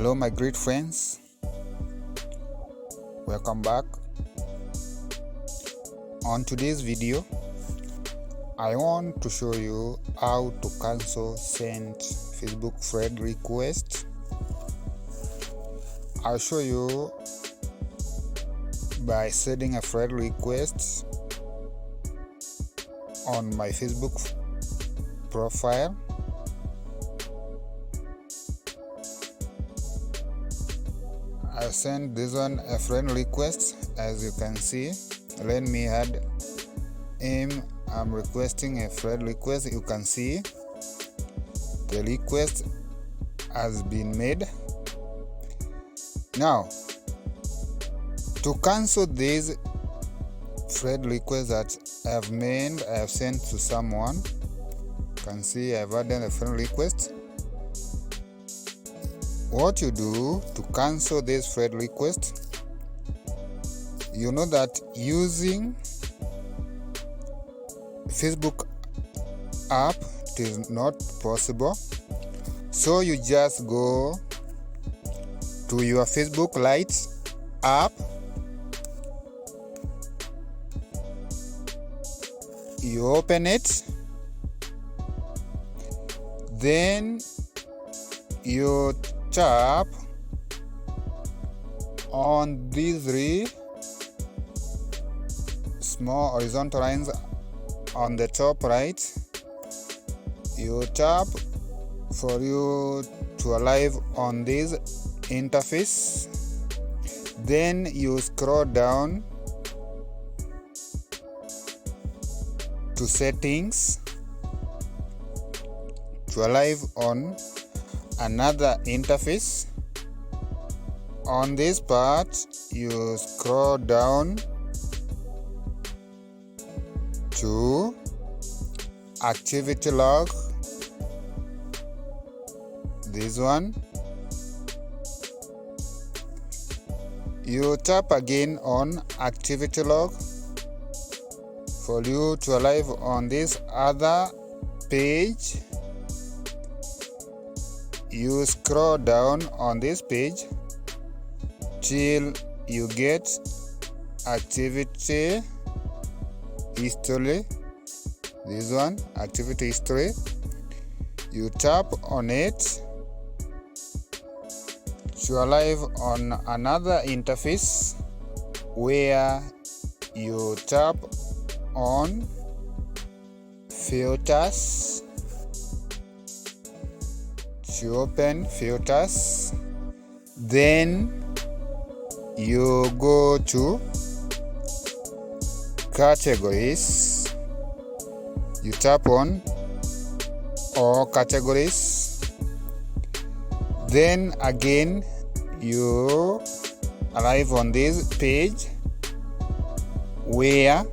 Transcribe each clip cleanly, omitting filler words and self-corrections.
Hello my great friends, welcome back. On today's video, I want to show you how to cancel sent Facebook friend request. I'll show you by sending a friend request on my Facebook profile. I send this one a friend request. As you can see, let me add him. I'm requesting a friend request. You can see the request has been made. Now, to cancel this friend request that I have sent to someone, you can see I've added a friend request. What you do to cancel this friend request, you know that using Facebook app it is not possible, so you just go to your Facebook Lite app, you open it, then you tap on these three small horizontal lines on the top right. You tap for you to arrive on this interface, then you scroll down to settings to arrive on another interface. On this part, you scroll down to activity log, this one. You tap again on activity log for you to arrive on this other page. You scroll down on this page till you get activity history, this one, activity history. You tap on it to arrive on another interface where you tap on filters to open filters, then you go to categories, you tap on all categories, then again you arrive on this page where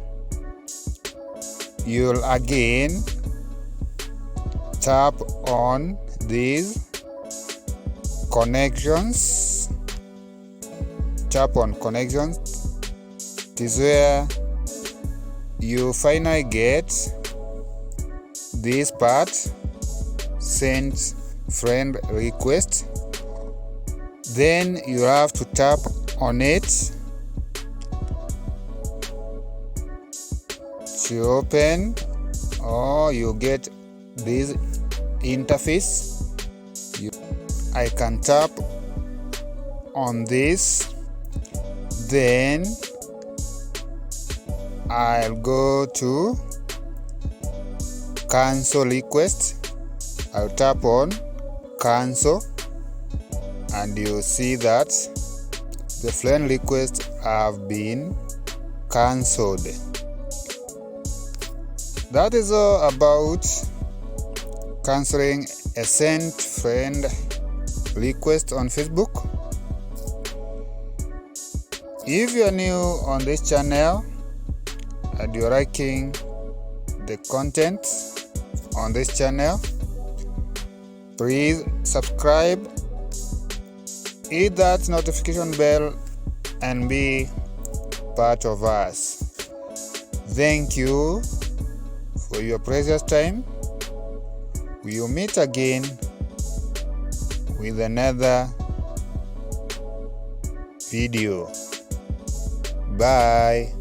you'll again tap on these connections, tap on connections. This is where you finally get this part, send friend request. Then you have to tap on it to open, or you get this interface. I can tap on this, then I'll go to cancel request. I'll tap on cancel, and you see that the friend request have been cancelled. That is all about canceling a sent friend request on Facebook. If you are new on this channel and you're liking the content on this channel, please subscribe, hit that notification bell, and be part of us. Thank you for your precious time. We will meet again with another video. Bye.